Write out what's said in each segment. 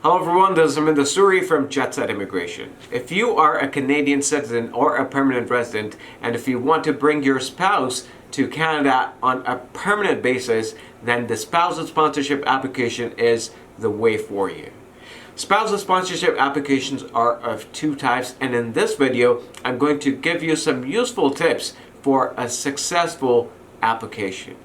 Hello everyone, this is Harminder Suri from Jetset Immigration. If you are a Canadian citizen or a permanent resident, and if you want to bring your spouse to Canada on a permanent basis, then the spousal sponsorship application is the way for you. Spousal sponsorship applications are of two types, and in this video, I'm going to give you some useful tips for a successful application.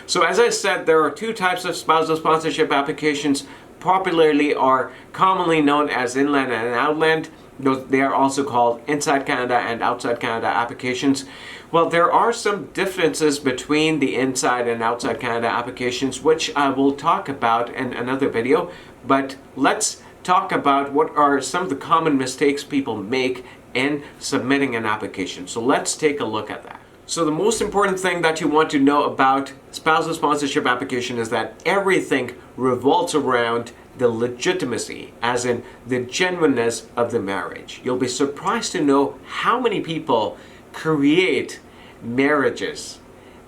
So as I said, there are two types of spousal sponsorship applications. Popularly are commonly known as inland and outland. They are also called inside Canada and outside Canada applications. Well, there are some differences between the inside and outside Canada applications, which I will talk about in another video. But let's talk about what are some of the common mistakes people make in submitting an application. So let's take a look at that. So the most important thing that you want to know about spousal sponsorship application is that everything revolves around the legitimacy, as in the genuineness of the marriage. You'll be surprised to know how many people create marriages.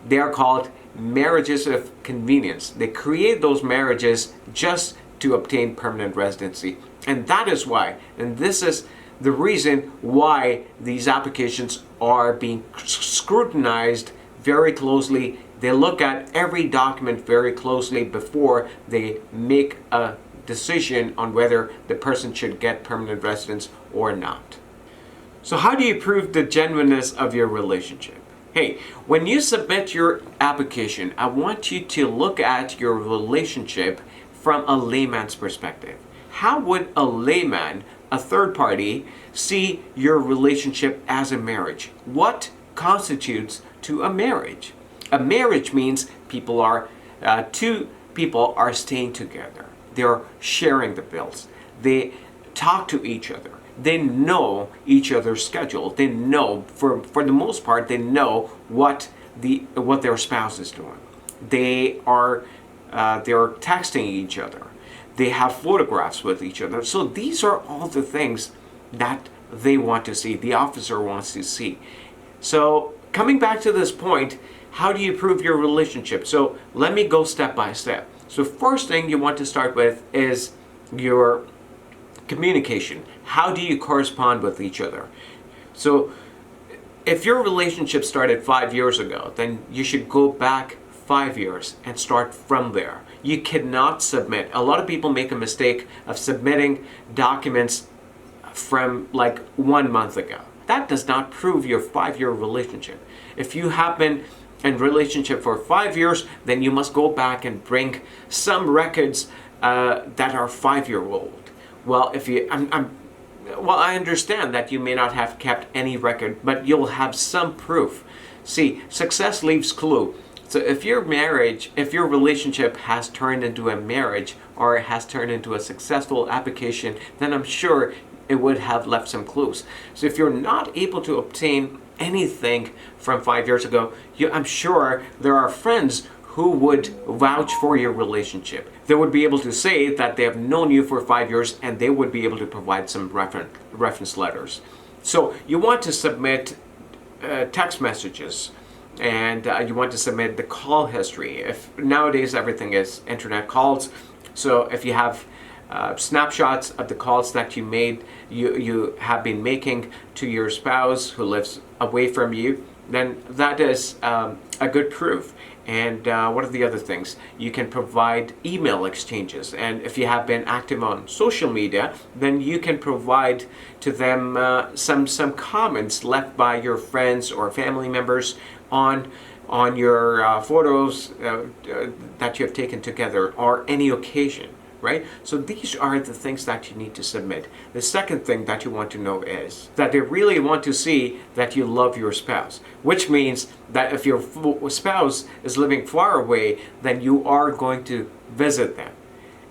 They are called marriages of convenience. They create those marriages just to obtain permanent residency. And that is why, and this is the reason why these applications are being scrutinized very closely. They look at every document very closely before they make a decision on whether the person should get permanent residence or not. So how do you prove the genuineness of your relationship? Hey, when you submit your application, I want you to look at your relationship from a layman's perspective. How would a layman, a third party, see your relationship as a marriage? What constitutes to a marriage? A marriage means two people are staying together. They're sharing the bills. They talk to each other. They know each other's schedule. They know, for the most part, they know what their spouse is doing. They're texting each other. They have photographs with each other. So these are all the things that they want to see, the officer wants to see. So coming back to this point, how do you prove your relationship? So let me go step by step. So first thing you want to start with is your communication. How do you correspond with each other? So if your relationship started 5 years ago, then you should go back 5 years and start from there. You cannot submit. A lot of people make a mistake of submitting documents from like 1 month ago. That does not prove your 5-year relationship. If you have been in relationship for 5 years, then you must go back and bring some records that are 5-year-old. Well, I understand that you may not have kept any record, but you'll have some proof. See, success leaves clue. So if your relationship has turned into a marriage or it has turned into a successful application, then I'm sure it would have left some clues. So if you're not able to obtain anything from 5 years ago, I'm sure there are friends who would vouch for your relationship. They would be able to say that they have known you for 5 years, and they would be able to provide some reference letters. So you want to submit text messages, and you want to submit the call history. If nowadays everything is internet calls, so if you have snapshots of the calls that you have been making to your spouse who lives away from you, then that is a good proof. And what are the other things? You can provide email exchanges, and if you have been active on social media, then you can provide to them some comments left by your friends or family members on your photos that you have taken together or any occasion, right? So these are the things that you need to submit. The second thing that you want to know is that they really want to see that you love your spouse, which means that if your spouse is living far away, then you are going to visit them.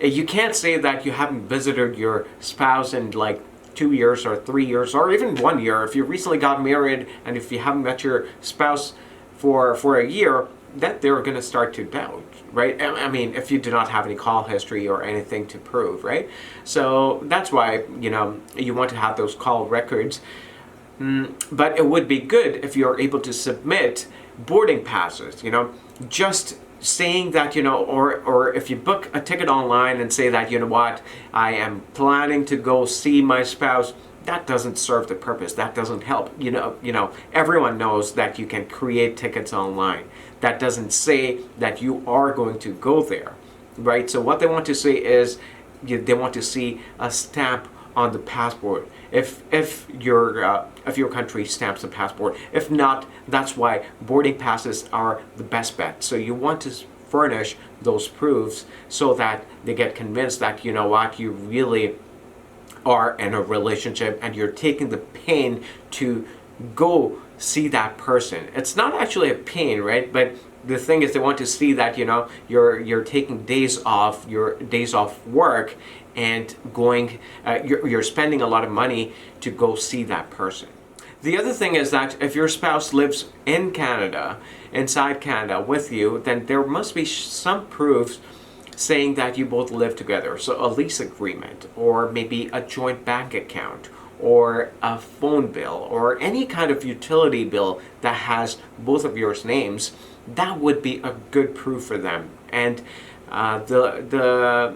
You can't say that you haven't visited your spouse in like 2 years or 3 years or even 1 year. If you recently got married and if you haven't met your spouse for a year, that they're going to start to doubt, right? I mean, if you do not have any call history or anything to prove, right? So that's why, you want to have those call records. But it would be good if you're able to submit boarding passes, just saying that, or if you book a ticket online and say that, what, I am planning to go see my spouse, that doesn't serve the purpose. That doesn't help. Everyone knows that you can create tickets online. That doesn't say that you are going to go there, right? So what they want to say is they want to see a stamp on the passport. If your country stamps the passport. If not, that's why boarding passes are the best bet. So you want to furnish those proofs so that they get convinced that, what, you really are in a relationship and you're taking the pain to go see that person. It's not actually a pain, right? But the thing is, they want to see that, you're taking days off, your days off work, and going, you're spending a lot of money to go see that person. The other thing is that if your spouse lives in Canada, inside Canada with you, then there must be some proofs saying that you both live together. So a lease agreement, or maybe a joint bank account, or a phone bill, or any kind of utility bill that has both of your names. That would be a good proof for them. And the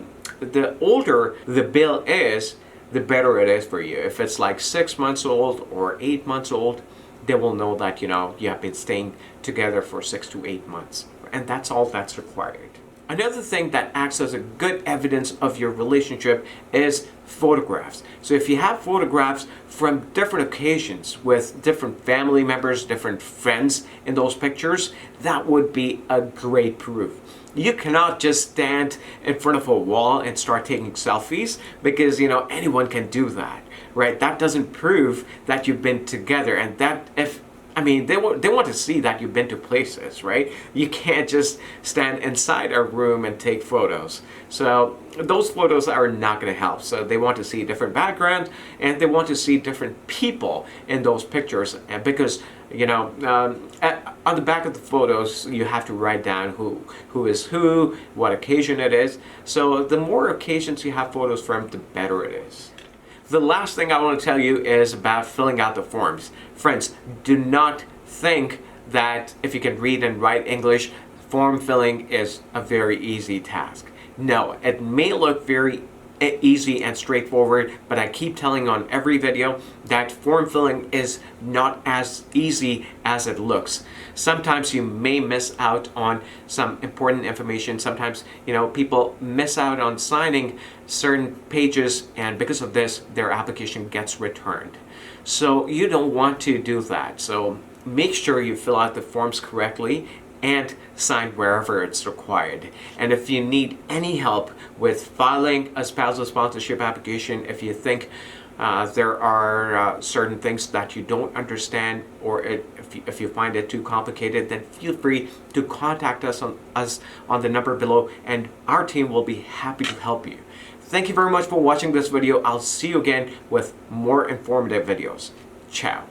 older the bill is, the better it is for you. If it's like 6 months old or 8 months old, they will know that, you have been staying together for 6 to 8 months. And that's all that's required. Another thing that acts as a good evidence of your relationship is photographs. So if you have photographs from different occasions with different family members, different friends in those pictures, that would be a great proof. You cannot just stand in front of a wall and start taking selfies, because anyone can do that, right? That doesn't prove that you've been together, and that they want to see that you've been to places, right? You can't just stand inside a room and take photos. So those photos are not going to help. So they want to see different backgrounds, and they want to see different people in those pictures. And because on the back of the photos, you have to write down who is who, what occasion it is. So the more occasions you have photos from, the better it is. The last thing I want to tell you is about filling out the forms. Friends, do not think that if you can read and write English, form filling is a very easy task. No, it may look very easy and straightforward, but I keep telling on every video that form filling is not as easy as it looks. Sometimes you may miss out on some important information. Sometimes, people miss out on signing certain pages, and because of this, their application gets returned. So you don't want to do that. So make sure you fill out the forms correctly and sign wherever it's required. And if you need any help with filing a spousal sponsorship application, if you think there are certain things that you don't understand, or if you find it too complicated, then feel free to contact us on the number below, and our team will be happy to help you. Thank you very much for watching this video. I'll see you again with more informative videos. Ciao.